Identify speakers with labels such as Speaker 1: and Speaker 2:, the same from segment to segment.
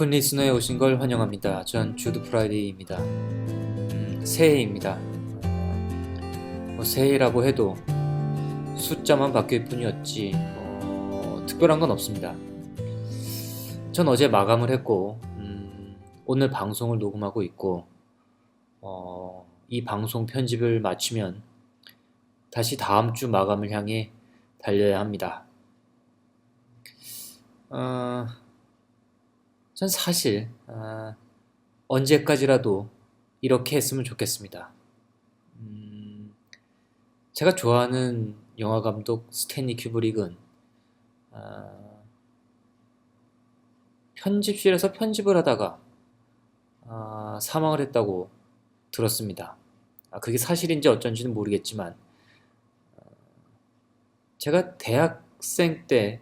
Speaker 1: 군 리스너에 오신 걸 환영합니다. 전 주드 프라이데이입니다. 새해입니다. 새해라고 해도 숫자만 바뀔 뿐이었지 특별한 건 없습니다. 전 어제 마감을 했고 오늘 방송을 녹음하고 있고 이 방송 편집을 마치면 다시 다음 주 마감을 향해 달려야 합니다. 전 사실 언제까지라도 이렇게 했으면 좋겠습니다. 제가 좋아하는 영화 감독 스탠리 큐브릭은 편집실에서 편집을 하다가 사망을 했다고 들었습니다. 그게 사실인지 어쩐지는 모르겠지만 제가 대학생 때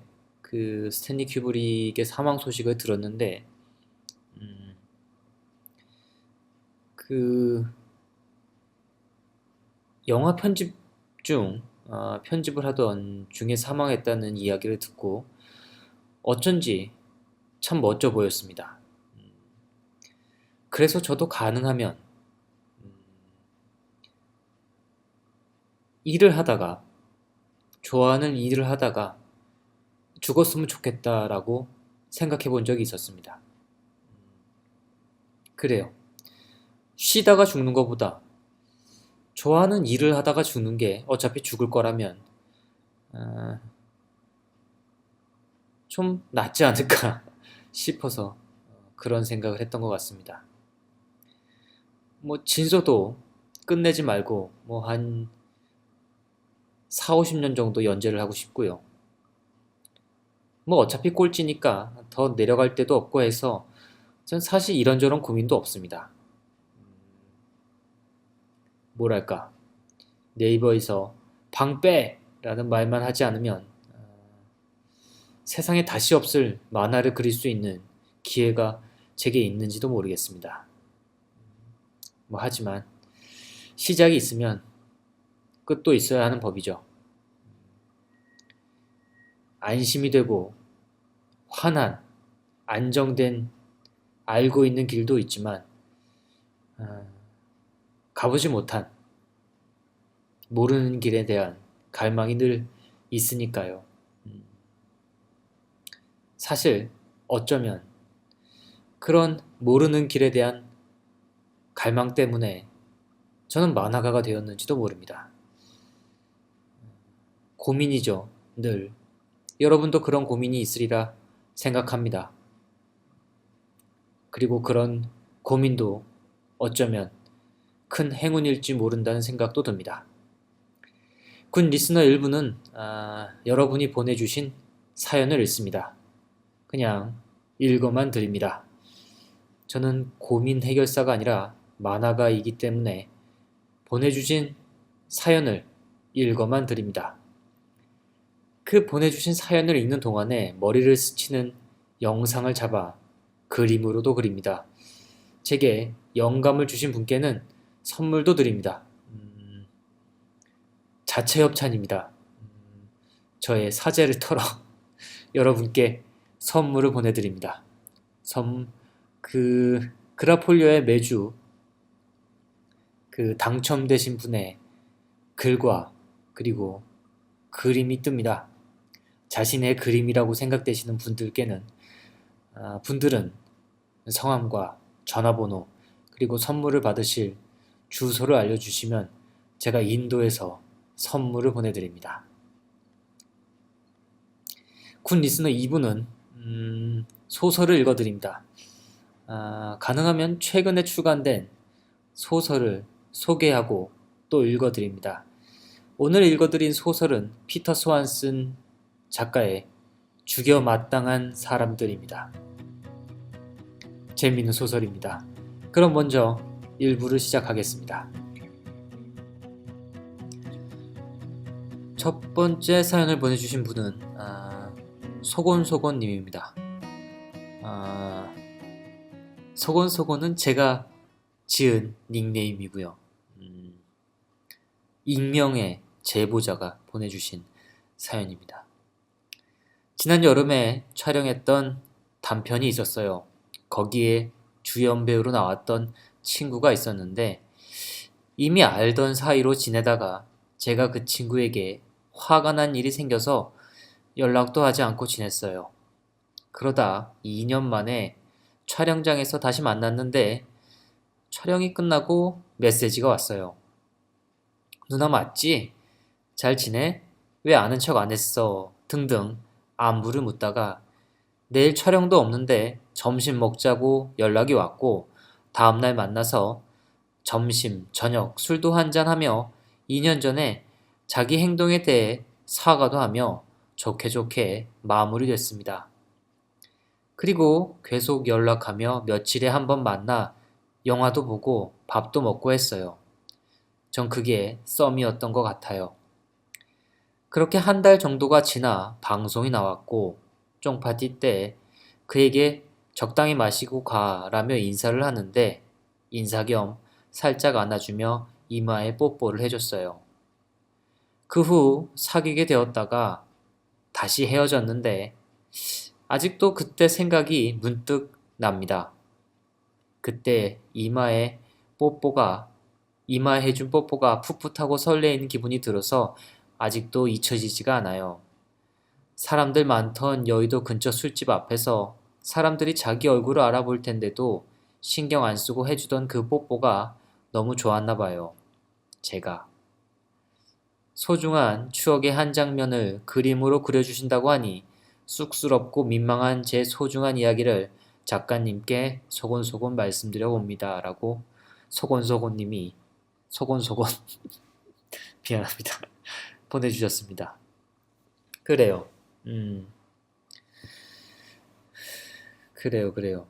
Speaker 1: 그 스탠리 큐브릭의 사망 소식을 들었는데 그 영화 편집 중 편집을 하던 중에 사망했다는 이야기를 듣고 어쩐지 참 멋져 보였습니다. 그래서 저도 가능하면 일을 하다가 좋아하는 일을 하다가 죽었으면 좋겠다라고 생각해 본 적이 있었습니다. 그래요. 쉬다가 죽는 것보다 좋아하는 일을 하다가 죽는 게 어차피 죽을 거라면 좀 낫지 않을까 싶어서 그런 생각을 했던 것 같습니다. 진서도 끝내지 말고 한 4, 50년 정도 연재를 하고 싶고요. 어차피 꼴찌니까 더 내려갈 데도 없고 해서 전 사실 이런저런 고민도 없습니다. 뭐랄까, 네이버에서 방 빼! 라는 말만 하지 않으면 세상에 다시 없을 만화를 그릴 수 있는 기회가 제게 있는지도 모르겠습니다. 하지만 시작이 있으면 끝도 있어야 하는 법이죠. 안심이 되고 환한, 안정된 알고 있는 길도 있지만 가보지 못한 모르는 길에 대한 갈망이 늘 있으니까요. 사실 어쩌면 그런 모르는 길에 대한 갈망 때문에 저는 만화가가 되었는지도 모릅니다. 고민이죠, 늘. 여러분도 그런 고민이 있으리라 생각합니다. 그리고 그런 고민도 어쩌면 큰 행운일지 모른다는 생각도 듭니다. 군 리스너 일부는 여러분이 보내주신 사연을 읽습니다. 그냥 읽어만 드립니다. 저는 고민 해결사가 아니라 만화가이기 때문에 보내주신 사연을 읽어만 드립니다. 그 보내주신 사연을 읽는 동안에 머리를 스치는 영상을 잡아 그림으로도 그립니다. 제게 영감을 주신 분께는 선물도 드립니다. 자체 협찬입니다. 저의 사재를 털어 여러분께 선물을 보내드립니다. 그라폴리오에 매주 당첨되신 분의 글과 그리고 그림이 뜹니다. 자신의 그림이라고 생각되시는 분들은 성함과 전화번호 그리고 선물을 받으실 주소를 알려주시면 제가 인도해서 선물을 보내드립니다. 군 리스너 2부는 소설을 읽어드립니다. 가능하면 최근에 출간된 소설을 소개하고 또 읽어드립니다. 오늘 읽어드린 소설은 피터 소안슨 작가의 죽여 마땅한 사람들입니다. 재미있는 소설입니다. 그럼 먼저 1부를 시작하겠습니다. 첫 번째 사연을 보내주신 분은 소곤소곤님입니다. 소곤소곤은 제가 지은 닉네임이고요. 익명의 제보자가 보내주신 사연입니다. 지난 여름에 촬영했던 단편이 있었어요. 거기에 주연 배우로 나왔던 친구가 있었는데 이미 알던 사이로 지내다가 제가 그 친구에게 화가 난 일이 생겨서 연락도 하지 않고 지냈어요. 그러다 2년 만에 촬영장에서 다시 만났는데 촬영이 끝나고 메시지가 왔어요. 누나 맞지? 잘 지내? 왜 아는 척 안 했어? 등등 안부를 묻다가 내일 촬영도 없는데 점심 먹자고 연락이 왔고 다음날 만나서 점심, 저녁, 술도 한잔하며 2년 전에 자기 행동에 대해 사과도 하며 좋게 좋게 마무리됐습니다. 그리고 계속 연락하며 며칠에 한 번 만나 영화도 보고 밥도 먹고 했어요. 전 그게 썸이었던 것 같아요. 그렇게 한 달 정도가 지나 방송이 나왔고 쫑파티 때 그에게 적당히 마시고 가라며 인사를 하는데 인사 겸 살짝 안아주며 이마에 뽀뽀를 해줬어요. 그 후 사귀게 되었다가 다시 헤어졌는데 아직도 그때 생각이 문득 납니다. 그때 이마에 해준 뽀뽀가 풋풋하고 설레이는 기분이 들어서 아직도 잊혀지지가 않아요. 사람들 많던 여의도 근처 술집 앞에서 사람들이 자기 얼굴을 알아볼 텐데도 신경 안 쓰고 해주던 그 뽀뽀가 너무 좋았나 봐요. 제가. 소중한 추억의 한 장면을 그림으로 그려주신다고 하니 쑥스럽고 민망한 제 소중한 이야기를 작가님께 소곤소곤 말씀드려 봅니다. 라고 소곤소곤님이 소곤소곤 미안합니다. 보내주셨습니다. 그래요. 그래요.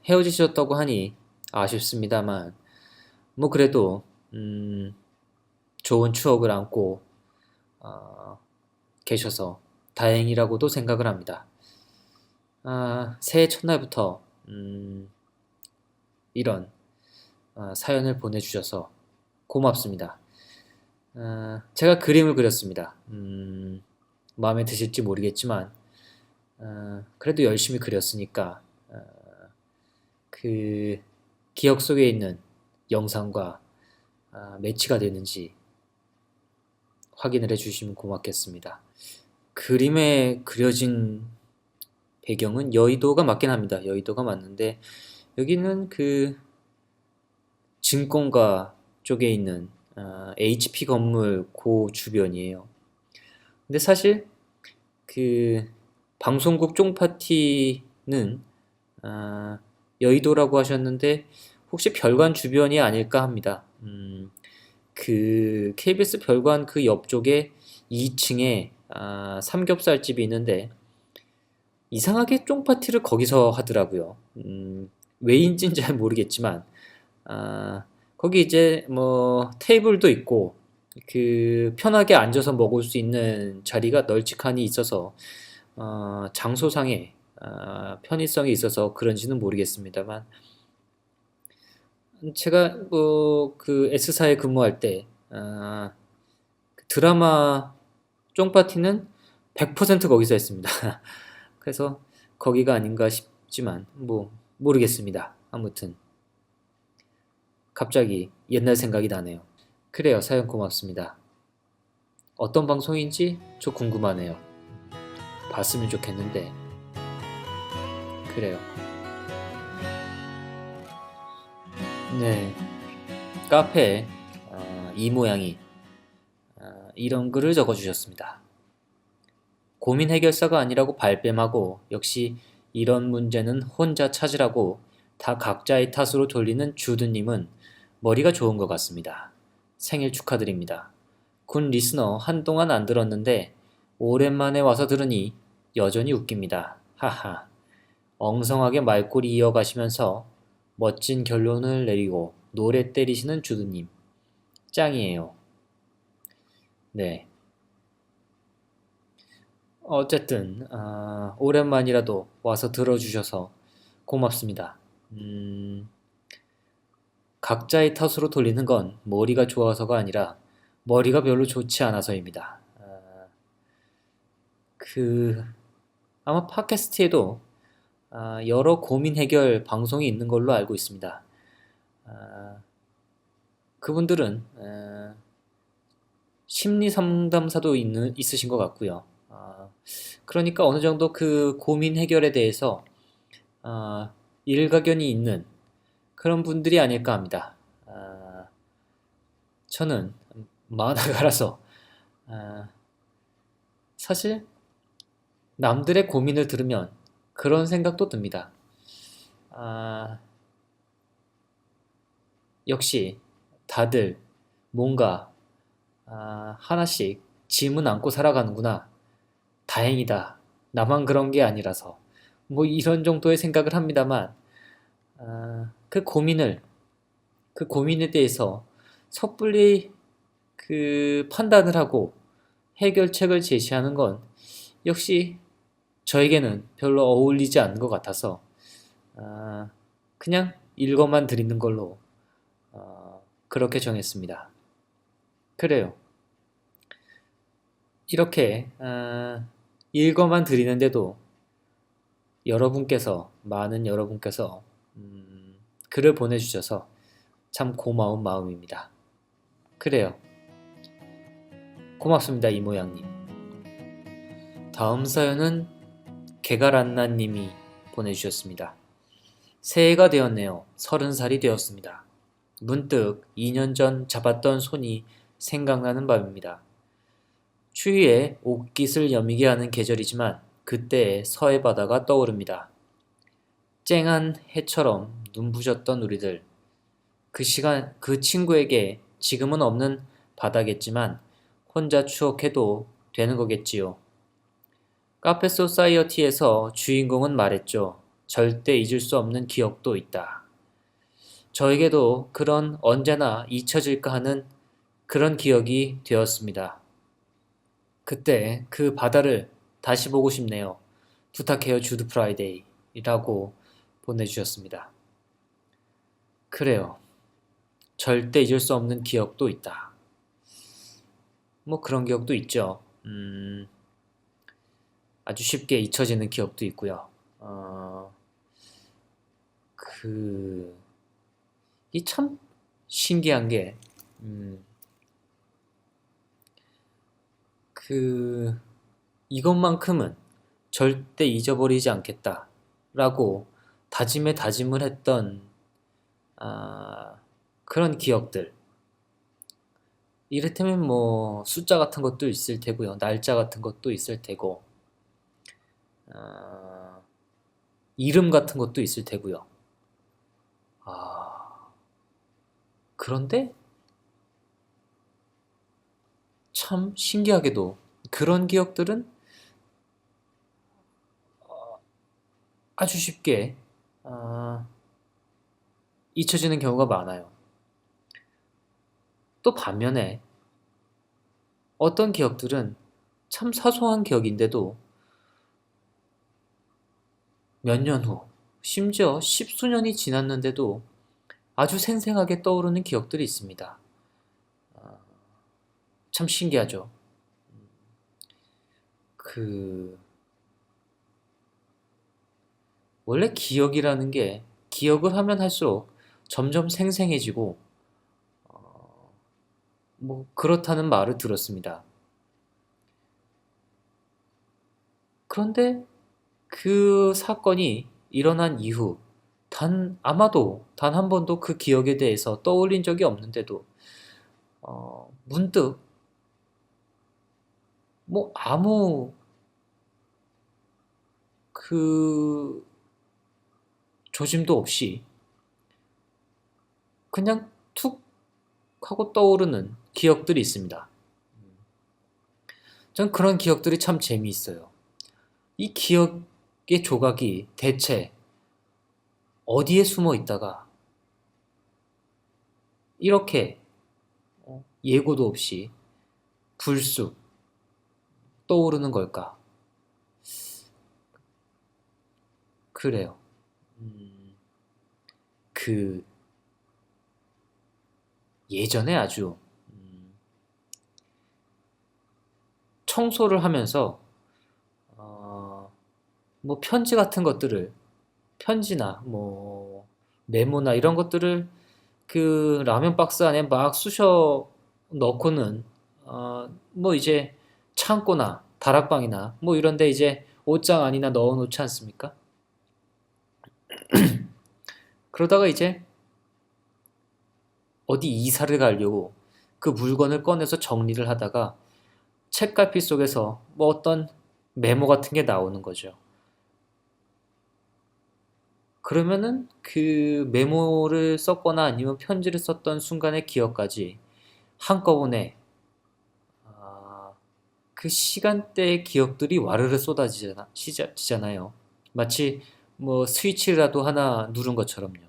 Speaker 1: 헤어지셨다고 하니 아쉽습니다만 뭐 그래도 좋은 추억을 안고 계셔서 다행이라고도 생각을 합니다. 새해 첫날부터 이런 사연을 보내주셔서 고맙습니다. 제가 그림을 그렸습니다. 마음에 드실지 모르겠지만 그래도 열심히 그렸으니까 그 기억 속에 있는 영상과 매치가 되는지 확인을 해주시면 고맙겠습니다. 그림에 그려진 배경은 여의도가 맞긴 합니다. 여의도가 맞는데 여기는 그 증권가 쪽에 있는 HP 건물 그 주변이에요. 근데 사실 그 방송국 쫑파티는 여의도라고 하셨는데 혹시 별관 주변이 아닐까 합니다. 그 KBS 별관 그 옆쪽에 2층에 삼겹살집이 있는데 이상하게 쫑파티를 거기서 하더라고요. 왜인지는 잘 모르겠지만 거기 이제 뭐 테이블도 있고 그 편하게 앉아서 먹을 수 있는 자리가 널찍하니 있어서 장소상의 편의성이 있어서 그런지는 모르겠습니다만 제가 뭐 그 S사에 근무할 때 드라마 쫑파티는 100% 거기서 했습니다. 그래서 거기가 아닌가 싶지만 뭐 모르겠습니다. 아무튼 갑자기 옛날 생각이 나네요. 그래요. 사연 고맙습니다. 어떤 방송인지 좀 궁금하네요. 봤으면 좋겠는데 그래요. 네, 카페에 이 모양이 이런 글을 적어주셨습니다. 고민 해결사가 아니라고 발뺌하고 역시 이런 문제는 혼자 찾으라고 다 각자의 탓으로 돌리는 주드님은 머리가 좋은 것 같습니다. 생일 축하드립니다. 군 리스너 한동안 안 들었는데 오랜만에 와서 들으니 여전히 웃깁니다. 하하. 엉성하게 말꼬리 이어가시면서 멋진 결론을 내리고 노래 때리시는 주드님. 짱이에요. 네. 어쨌든 오랜만이라도 와서 들어주셔서 고맙습니다. 각자의 탓으로 돌리는 건 머리가 좋아서가 아니라 머리가 별로 좋지 않아서입니다. 그 아마 팟캐스트에도 여러 고민 해결 방송이 있는 걸로 알고 있습니다. 아, 그분들은 심리 상담사도 있으신 것 같고요. 그러니까 어느 정도 그 고민 해결에 대해서 일가견이 있는 그런 분들이 아닐까 합니다. 저는 만화가라서 사실 남들의 고민을 들으면 그런 생각도 듭니다. 아, 역시 다들 뭔가 하나씩 짐은 안고 살아가는구나. 다행이다. 나만 그런 게 아니라서. 뭐 이런 정도의 생각을 합니다만, 그 그 고민에 대해서 섣불리 그 판단을 하고 해결책을 제시하는 건 역시 저에게는 별로 어울리지 않는 것 같아서, 그냥 읽어만 드리는 걸로, 그렇게 정했습니다. 그래요. 이렇게, 읽어만 드리는데도 많은 여러분께서, 글을 보내주셔서 참 고마운 마음입니다. 그래요. 고맙습니다, 이모양님. 다음 사연은 개가란나님이 보내주셨습니다. 새해가 되었네요. 30살이 되었습니다. 문득 2년 전 잡았던 손이 생각나는 밤입니다. 추위에 옷깃을 여미게 하는 계절이지만 그때의 서해 바다가 떠오릅니다. 쨍한 해처럼 눈부셨던 우리들. 그 시간 그 친구에게 지금은 없는 바다겠지만 혼자 추억해도 되는 거겠지요. 카페 소사이어티에서 주인공은 말했죠. 절대 잊을 수 없는 기억도 있다. 저에게도 그런 언제나 잊혀질까 하는 그런 기억이 되었습니다. 그때 그 바다를 다시 보고 싶네요. 부탁해요 주드 프라이데이 라고 보내주셨습니다. 그래요. 절대 잊을 수 없는 기억도 있다. 뭐 그런 기억도 있죠. 아주 쉽게 잊혀지는 기억도 있고요. 이 참 신기한 게, 이것만큼은 절대 잊어버리지 않겠다라고 다짐에 다짐을 했던, 그런 기억들. 이를테면 뭐 숫자 같은 것도 있을 테고요. 날짜 같은 것도 있을 테고, 아, 이름 같은 것도 있을 테고요. 그런데 참 신기하게도 그런 기억들은 아주 쉽게 잊혀지는 경우가 많아요. 또 반면에 어떤 기억들은 참 사소한 기억인데도 몇 년 후, 심지어 십수년이 지났는데도 아주 생생하게 떠오르는 기억들이 있습니다. 참 신기하죠. 원래 기억이라는 게 기억을 하면 할수록 점점 생생해지고, 뭐 그렇다는 말을 들었습니다. 그런데 그 사건이 일어난 이후 아마도 단 한 번도 그 기억에 대해서 떠올린 적이 없는데도 문득 뭐 아무 그 조짐도 없이 그냥 툭 하고 떠오르는 기억들이 있습니다. 전 그런 기억들이 참 재미있어요. 이 기억의 조각이 대체 어디에 숨어 있다가 이렇게 예고도 없이 불쑥 떠오르는 걸까? 그래요. 그 예전에 아주 청소를 하면서 뭐 편지 같은 것들을 편지나 뭐 메모나 이런 것들을 그 라면 박스 안에 막 쑤셔 넣고는 뭐 이제 창고나 다락방이나 뭐 이런 데 이제 옷장 안이나 넣어 놓지 않습니까? 그러다가 이제 어디 이사를 가려고 그 물건을 꺼내서 정리를 하다가 책갈피 속에서 뭐 어떤 메모 같은 게 나오는 거죠. 그러면은 그 메모를 썼거나 아니면 편지를 썼던 순간의 기억까지 한꺼번에 아, 그 시간대의 기억들이 와르르 쏟아지잖아요. 마치 뭐 스위치라도 하나 누른 것처럼요.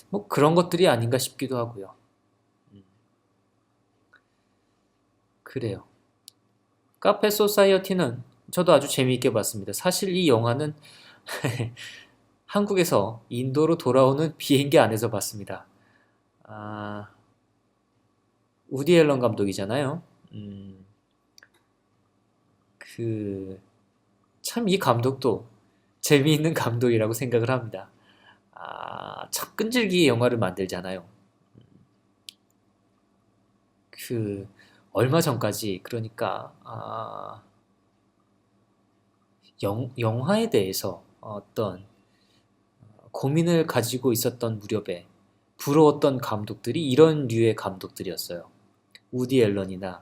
Speaker 1: 뭐 그런 것들이 아닌가 싶기도 하고요. 음, 그래요. 카페 소사이어티는 저도 아주 재미있게 봤습니다. 사실 이 영화는 한국에서 인도로 돌아오는 비행기 안에서 봤습니다. 아, 우디 앨런 감독이잖아요. 그, 참 이 감독도 재미있는 감독이라고 생각을 합니다. 참 끈질기게 영화를 만들잖아요. 그, 얼마 전까지, 그러니까, 영화에 대해서 어떤 고민을 가지고 있었던 무렵에 부러웠던 감독들이 이런 류의 감독들이었어요. 우디 앨런이나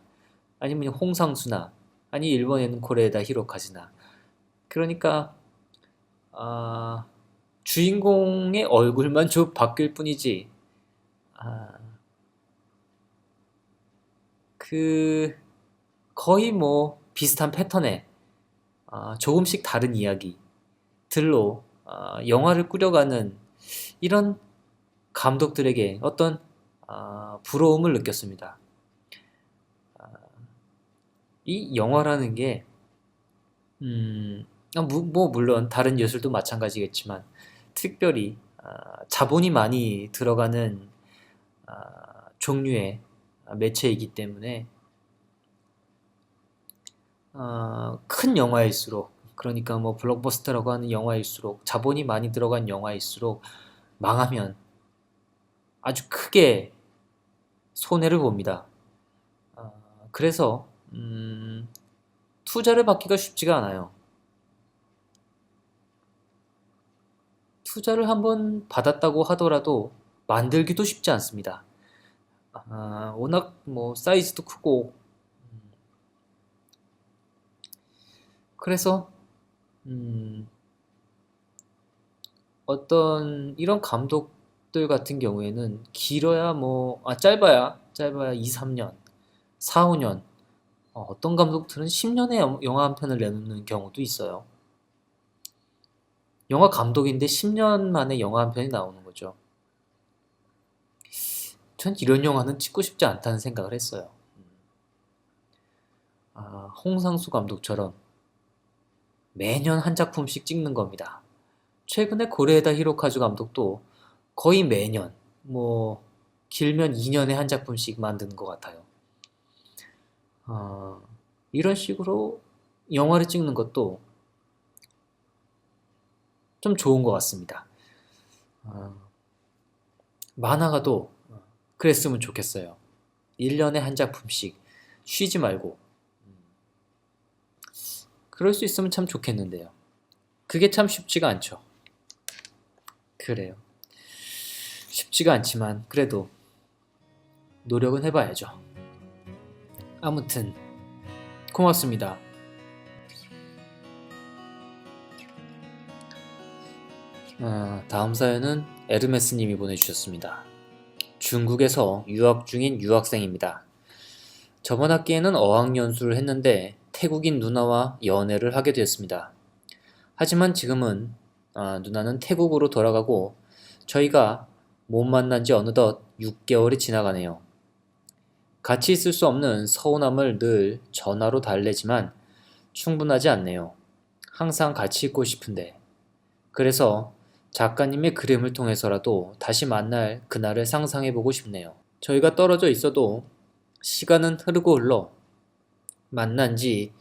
Speaker 1: 아니면 홍상수나 아니 일본에는 고레에다 히로카즈나 그러니까 아, 주인공의 얼굴만 좀 바뀔 뿐이지 아, 그 거의 뭐 비슷한 패턴의 조금씩 다른 이야기들로 영화를 꾸려가는 이런 감독들에게 어떤 부러움을 느꼈습니다. 이 영화라는 게 뭐 물론 다른 예술도 마찬가지겠지만 특별히 자본이 많이 들어가는 종류의 매체이기 때문에 큰 영화일수록 그러니까 뭐 블록버스터라고 하는 영화일수록 자본이 많이 들어간 영화일수록 망하면 아주 크게 손해를 봅니다. 그래서 투자를 받기가 쉽지가 않아요. 투자를 한번 받았다고 하더라도 만들기도 쉽지 않습니다. 워낙 뭐 사이즈도 크고 그래서 음, 어떤 이런 감독들 같은 경우에는 길어야 뭐 짧아야 2, 3년, 4, 5년 어떤 감독들은 10년에 영화 한 편을 내놓는 경우도 있어요. 영화 감독인데 10년 만에 영화 한 편이 나오는 거죠. 전 이런 영화는 찍고 싶지 않다는 생각을 했어요. 홍상수 감독처럼 매년 한 작품씩 찍는 겁니다. 최근에 고레에다 히로카즈 감독도 거의 매년, 뭐, 길면 2년에 한 작품씩 만드는 것 같아요. 어, 이런 식으로 영화를 찍는 것도 좀 좋은 것 같습니다. 어, 만화가도 그랬으면 좋겠어요. 1년에 한 작품씩 쉬지 말고. 그럴 수 있으면 참 좋겠는데요. 그게 참 쉽지가 않죠. 그래요. 쉽지가 않지만 그래도 노력은 해봐야죠. 아무튼 고맙습니다. 다음 사연은 에르메스님이 보내주셨습니다. 중국에서 유학 중인 유학생입니다. 저번 학기에는 어학연수를 했는데 태국인 누나와 연애를 하게 되었습니다. 하지만 지금은 누나는 태국으로 돌아가고 저희가 못 만난 지 어느덧 6개월이 지나가네요. 같이 있을 수 없는 서운함을 늘 전화로 달래지만 충분하지 않네요. 항상 같이 있고 싶은데. 그래서 작가님의 그림을 통해서라도 다시 만날 그날을 상상해보고 싶네요. 저희가 떨어져 있어도 시간은 흐르고 흘러 만난 지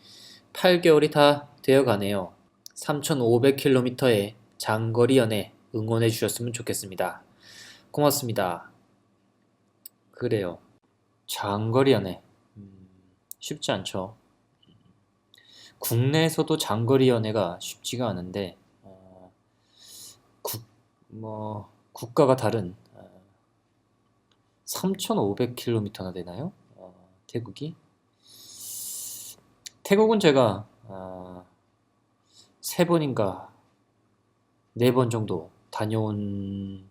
Speaker 1: 8개월이 다 되어 가네요. 3,500km의 장거리 연애 응원해 주셨으면 좋겠습니다. 고맙습니다. 그래요. 장거리 연애. 쉽지 않죠. 국내에서도 장거리 연애가 쉽지가 않은데, 국, 국가가 다른 3,500km나 되나요? 태국이? 태국은 제가 세 번인가 네 번 정도 다녀온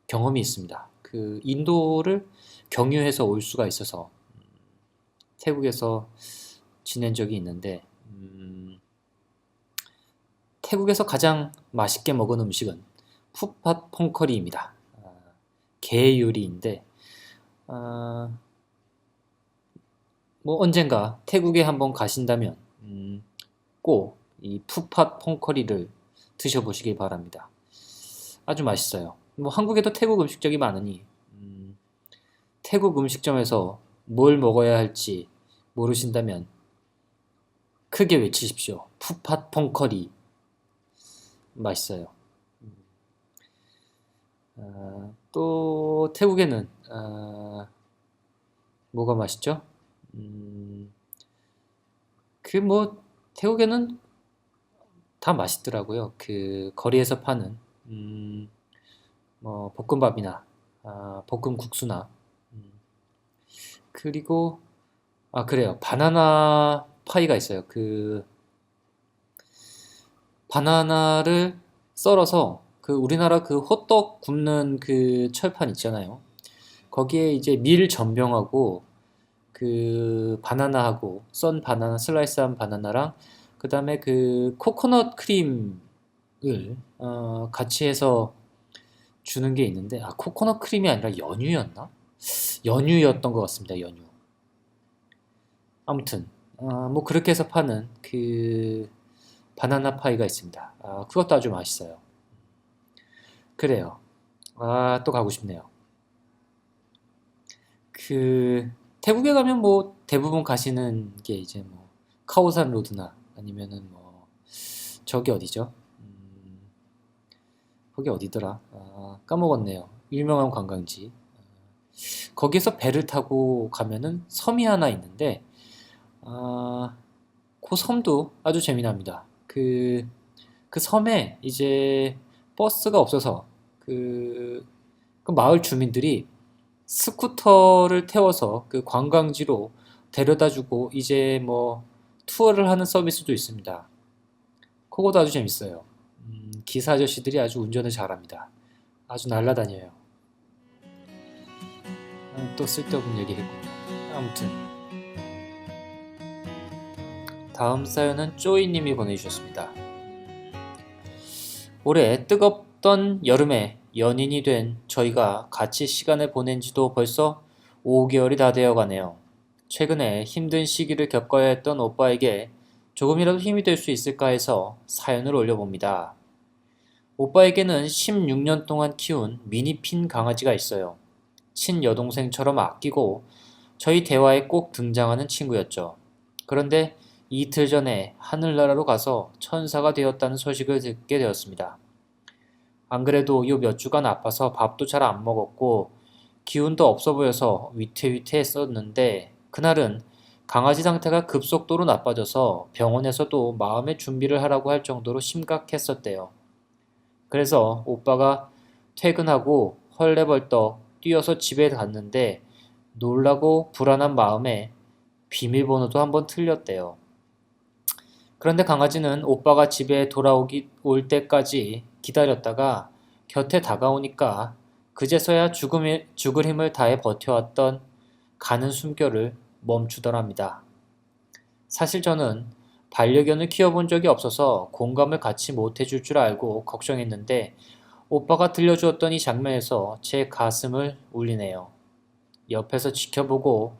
Speaker 1: 경험이 있습니다. 그 인도를 경유해서 올 수가 있어서 태국에서 지낸 적이 있는데 태국에서 가장 맛있게 먹은 음식은 푸팟 퐁커리입니다. 게 요리인데 아, 뭐 언젠가 태국에 한번 가신다면 꼭 이 푸팟 퐁커리를 드셔보시길 바랍니다. 아주 맛있어요. 뭐 한국에도 태국 음식점이 많으니 태국 음식점에서 뭘 먹어야 할지 모르신다면 크게 외치십시오. 푸팟 퐁커리 맛있어요. 또 태국에는 뭐가 맛있죠? 그 뭐 태국에는 다 맛있더라고요. 그 거리에서 파는 뭐 볶음밥이나 볶음국수나 그리고 그래요. 바나나 파이가 있어요. 그 바나나를 썰어서 그 우리나라 그 호떡 굽는 그 철판 있잖아요. 거기에 이제 밀 전병하고 그 바나나하고 썬 바나나 슬라이스한 바나나랑 그다음에 그 코코넛 크림을 같이 해서 주는 게 있는데 코코넛 크림이 아니라 연유였나? 연유였던 것 같습니다. 연유. 아무튼 뭐 그렇게 해서 파는 그 바나나 파이가 있습니다. 그것도 아주 맛있어요. 그래요. 또 가고 싶네요. 그 태국에 가면 뭐 대부분 가시는 게 이제 뭐 카오산 로드나 아니면은 뭐 저기 어디죠? 거기 어디더라? 까먹었네요. 유명한 관광지. 거기에서 배를 타고 가면은 섬이 하나 있는데 그 섬도 아주 재미납니다. 그 섬에 이제 버스가 없어서 그 마을 주민들이 스쿠터를 태워서 그 관광지로 데려다주고 이제 뭐 투어를 하는 서비스도 있습니다. 그것도 아주 재밌어요. 기사 아저씨들이 아주 운전을 잘합니다. 아주 날라다녀요. 또 쓸데없는 얘기 했군요. 아무튼 다음 사연은 쪼이님이 보내주셨습니다. 올해 뜨겁던 여름에 연인이 된 저희가 같이 시간을 보낸 지도 벌써 5개월이 다 되어 가네요. 최근에 힘든 시기를 겪어야 했던 오빠에게 조금이라도 힘이 될 수 있을까 해서 사연을 올려봅니다. 오빠에게는 16년 동안 키운 미니핀 강아지가 있어요. 친여동생처럼 아끼고 저희 대화에 꼭 등장하는 친구였죠. 그런데 이틀 전에 하늘나라로 가서 천사가 되었다는 소식을 듣게 되었습니다. 안 그래도 요 몇 주간 아파서 밥도 잘 안 먹었고 기운도 없어 보여서 위태위태했었는데 그날은 강아지 상태가 급속도로 나빠져서 병원에서도 마음의 준비를 하라고 할 정도로 심각했었대요. 그래서 오빠가 퇴근하고 헐레벌떡 뛰어서 집에 갔는데 놀라고 불안한 마음에 비밀번호도 한번 틀렸대요. 그런데 강아지는 오빠가 집에 올 때까지 기다렸다가 곁에 다가오니까 그제서야 죽을 힘을 다해 버텨왔던 가는 숨결을 멈추더랍니다. 사실 저는 반려견을 키워본 적이 없어서 공감을 같이 못해줄 줄 알고 걱정했는데 오빠가 들려주었던 이 장면에서 제 가슴을 울리네요. 옆에서 지켜보고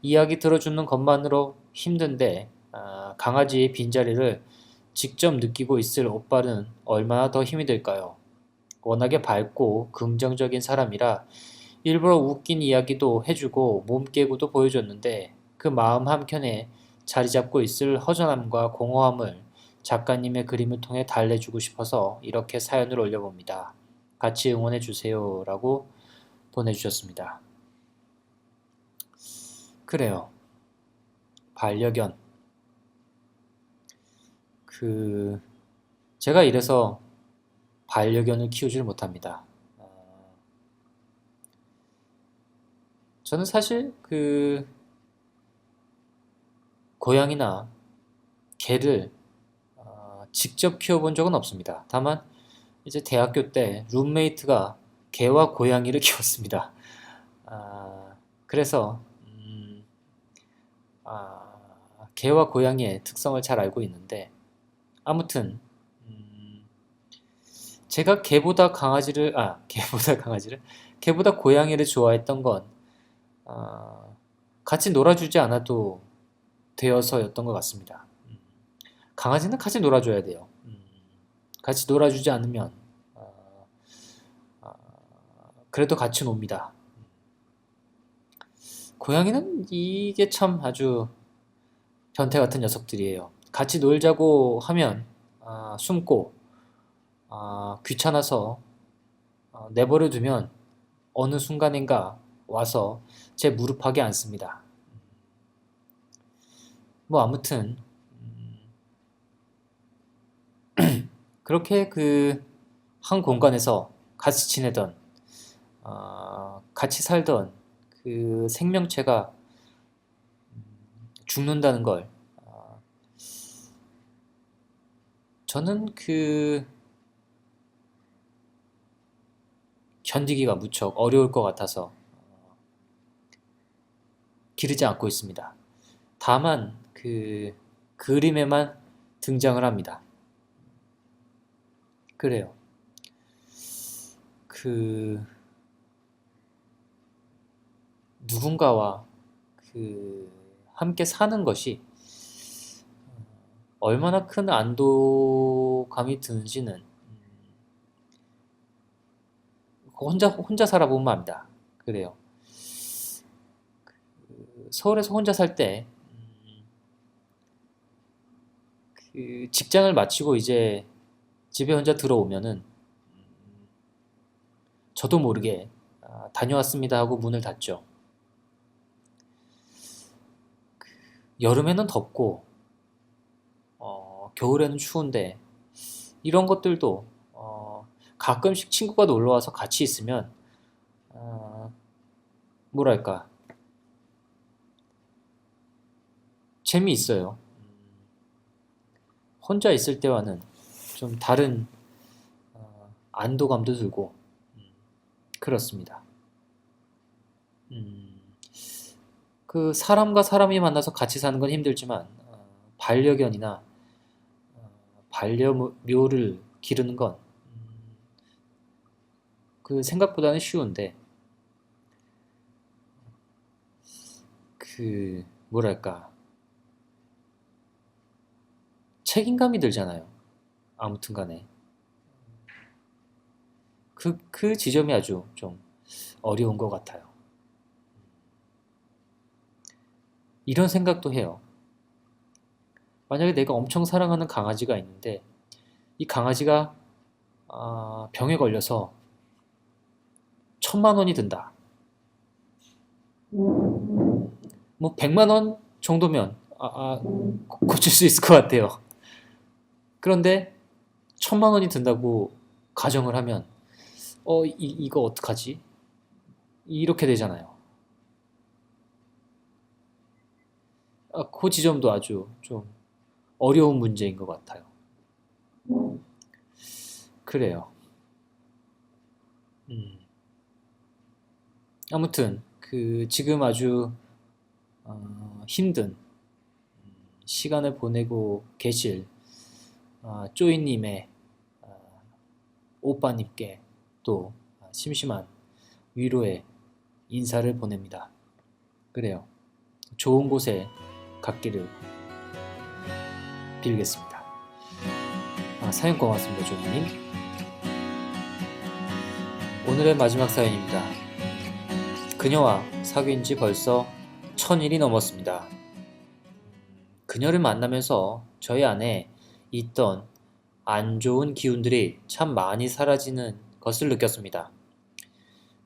Speaker 1: 이야기 들어주는 것만으로 힘든데 강아지의 빈자리를 직접 느끼고 있을 오빠는 얼마나 더 힘이 될까요? 워낙에 밝고 긍정적인 사람이라 일부러 웃긴 이야기도 해주고 몸개구도 보여줬는데 그 마음 한켠에 자리 잡고 있을 허전함과 공허함을 작가님의 그림을 통해 달래주고 싶어서 이렇게 사연을 올려봅니다. 같이 응원해주세요. 라고 보내주셨습니다. 그래요. 반려견. 제가 이래서 반려견을 키우질 못합니다. 저는 사실 고양이나 개를 직접 키워본 적은 없습니다. 다만 이제 대학교 때 룸메이트가 개와 고양이를 키웠습니다. 그래서 개와 고양이의 특성을 잘 알고 있는데 아무튼 제가 개보다 고양이를 좋아했던 건 같이 놀아주지 않아도 되어서였던 것 같습니다. 강아지는 같이 놀아줘야 돼요. 같이 놀아주지 않으면 그래도 같이 놉니다. 고양이는 이게 참 아주 변태 같은 녀석들이에요. 같이 놀자고 하면 숨고 귀찮아서 내버려 두면 어느 순간인가 와서 제 무릎팍에 앉습니다. 뭐 아무튼 그렇게 한 공간에서 같이 지내던 같이 살던 그 생명체가 죽는다는 걸 저는 견디기가 무척 어려울 것 같아서 기르지 않고 있습니다. 다만 그림에만 등장을 합니다. 그래요. 누군가와 함께 사는 것이 얼마나 큰 안도감이 드는지는 혼자 살아보면 압니다. 그래요. 서울에서 혼자 살 때 직장을 마치고 이제 집에 혼자 들어오면은 저도 모르게 다녀왔습니다 하고 문을 닫죠. 여름에는 덥고 겨울에는 추운데 이런 것들도 가끔씩 친구가 놀러와서 같이 있으면 뭐랄까 재미있어요. 혼자 있을 때와는 좀 다른 안도감도 들고 그렇습니다. 사람과 사람이 만나서 같이 사는 건 힘들지만 반려견이나 반려묘를 기르는 건 생각보다는 쉬운데 뭐랄까 책임감이 들잖아요. 아무튼 간에 그 지점이 아주 좀 어려운 것 같아요. 이런 생각도 해요. 만약에 내가 엄청 사랑하는 강아지가 있는데 이 강아지가 병에 걸려서 1,000만 원이 든다. 뭐 100만 원 정도면 고칠 수 있을 것 같아요. 그런데 1,000만 원이 든다고 가정을 하면 이거 어떡하지? 이렇게 되잖아요. 그 지점도 아주 좀 어려운 문제인 것 같아요. 그래요. 아무튼 지금 아주 힘든 시간을 보내고 계실 쪼이님의 오빠님께 또 심심한 위로의 인사를 보냅니다. 그래요. 좋은 곳에 갔기를 빌겠습니다. 사연 고맙습니다, 조님. 오늘의 마지막 사연입니다. 그녀와 사귄 지 벌써 1000일이 넘었습니다. 그녀를 만나면서 저희 안에 있던 안 좋은 기운들이 참 많이 사라지는 것을 느꼈습니다.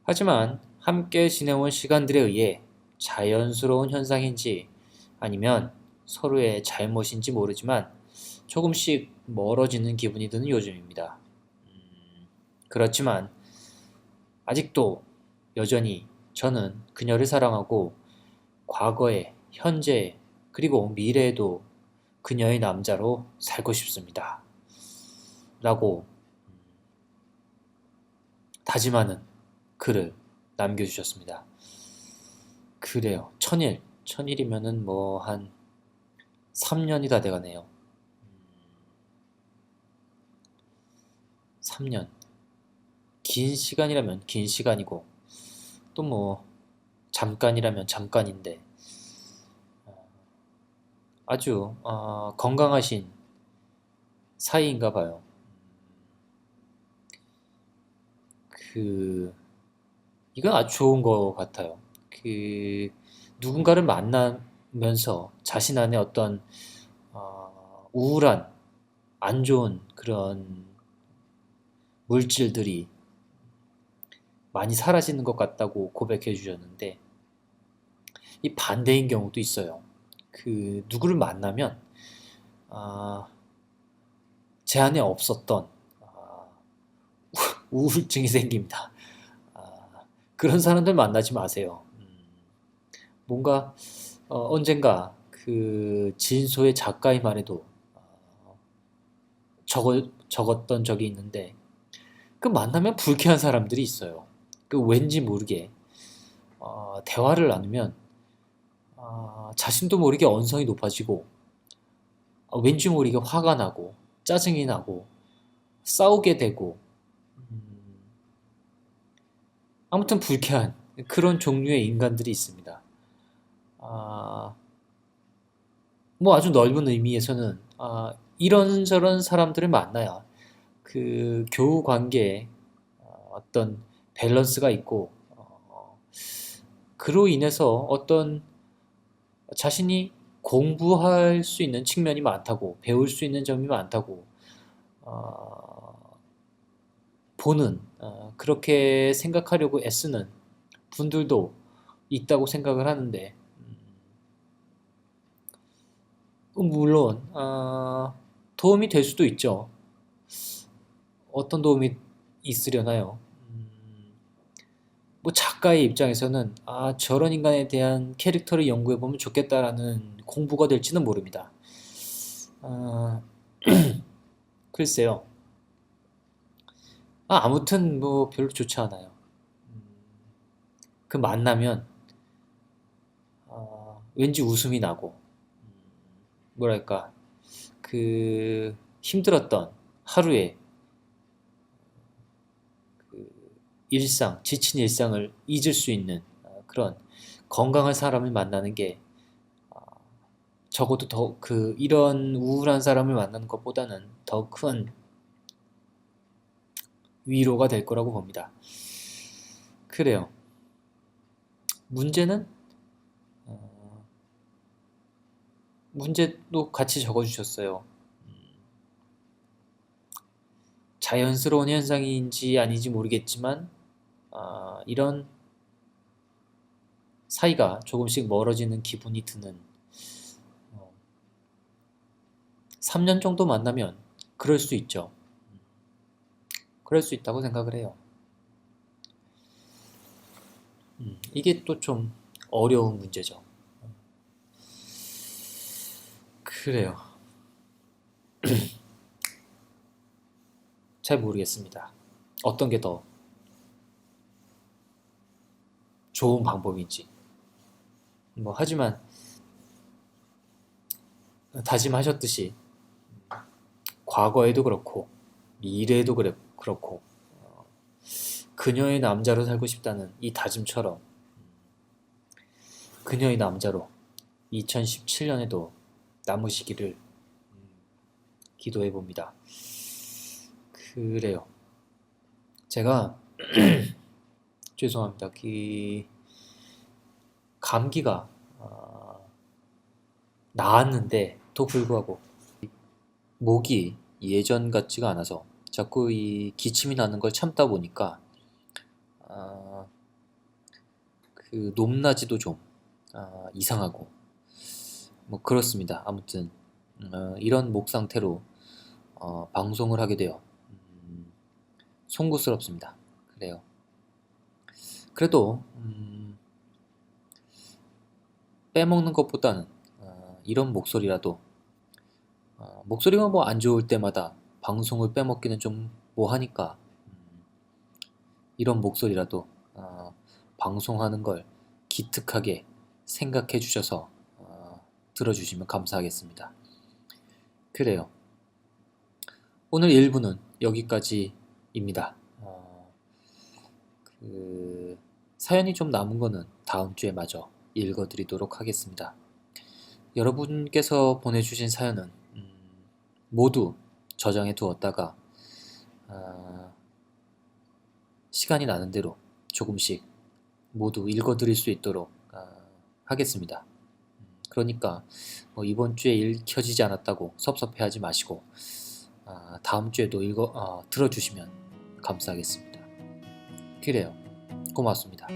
Speaker 1: 하지만 함께 지내온 시간들에 의해 자연스러운 현상인지 아니면 서로의 잘못인지 모르지만 조금씩 멀어지는 기분이 드는 요즘입니다. 그렇지만 아직도 여전히 저는 그녀를 사랑하고 과거에, 현재에, 그리고 미래에도 그녀의 남자로 살고 싶습니다. 라고 다짐하는 글을 남겨주셨습니다. 그래요. 천일이면은 뭐 한 3년이 다 돼가네요. 3년. 긴 시간이라면 긴 시간이고, 또 뭐 잠깐이라면 잠깐인데, 아주 건강하신 사이인가 봐요. 그 이건 아주 좋은 것 같아요. 그 누군가를 만나면서 자신 안에 어떤 우울한 안 좋은 그런 물질들이 많이 사라지는 것 같다고 고백해 주셨는데 이 반대인 경우도 있어요. 그 누구를 만나면 아, 제 안에 없었던 우울증이 생깁니다. 그런 사람들 만나지 마세요. 뭔가 언젠가 그 진소의 작가의 말에도 적었던 적이 있는데 그 만나면 불쾌한 사람들이 있어요. 그 왠지 모르게 대화를 나누면 자신도 모르게 언성이 높아지고 왠지 모르게 화가 나고 짜증이 나고 싸우게 되고 음, 아무튼 불쾌한 그런 종류의 인간들이 있습니다. 아, 뭐 아주 넓은 의미에서는 이런저런 사람들을 만나야 그 교우 관계에 어떤 밸런스가 있고 그로 인해서 어떤 자신이 공부할 수 있는 측면이 많다고 배울 수 있는 점이 많다고 어, 보는 그렇게 생각하려고 애쓰는 분들도 있다고 생각을 하는데 물론 도움이 될 수도 있죠. 어떤 도움이 있으려나요? 뭐 작가의 입장에서는 저런 인간에 대한 캐릭터를 연구해보면 좋겠다라는 공부가 될지는 모릅니다. 아, 글쎄요. 아무튼 뭐 별로 좋지 않아요. 음, 그 만나면 왠지 웃음이 나고 뭐랄까 그 힘들었던 하루에 그 일상, 지친 일상을 잊을 수 있는 그런 건강한 사람을 만나는 게 적어도 더 이런 우울한 사람을 만나는 것보다는 더 큰 위로가 될 거라고 봅니다. 그래요. 문제는 어, 문제도 같이 적어주셨어요. 자연스러운 현상인지 아닌지 모르겠지만 이런 사이가 조금씩 멀어지는 기분이 드는 3년 정도 만나면 그럴 수 있죠. 그럴 수 있다고 생각을 해요. 이게 또 좀 어려운 문제죠. 그래요. 잘 모르겠습니다. 어떤 게 더 좋은 방법인지. 뭐 하지만 다짐하셨듯이 과거에도 그렇고 미래에도 그렇고 그녀의 남자로 살고 싶다는 이 다짐처럼 그녀의 남자로 2017년에도 남으시기를 기도해 봅니다. 그래요. 제가 죄송합니다. 감기가 나았는데도 불구하고 목이 예전 같지가 않아서 자꾸 이 기침이 나는 걸 참다 보니까 아, 그 높낮이도 좀 이상하고 뭐 그렇습니다. 아무튼 이런 목 상태로 방송을 하게 되어 송구스럽습니다. 그래요. 그래도 빼먹는 것보다는 이런 목소리라도 목소리가 뭐 안 좋을 때마다 방송을 빼먹기는 좀 뭐하니까 이런 목소리라도 방송하는 걸 기특하게 생각해 주셔서 들어주시면 감사하겠습니다. 그래요. 오늘 1부는 여기까지입니다. 그 사연이 좀 남은 거는 다음 주에 마저 읽어드리도록 하겠습니다. 여러분께서 보내주신 사연은 모두 저장해 두었다가 시간이 나는 대로 조금씩 모두 읽어드릴 수 있도록 하겠습니다. 그러니까 뭐 이번 주에 읽혀지지 않았다고 섭섭해하지 마시고 다음 주에도 들어주시면 감사하겠습니다. 그래요. 고맙습니다.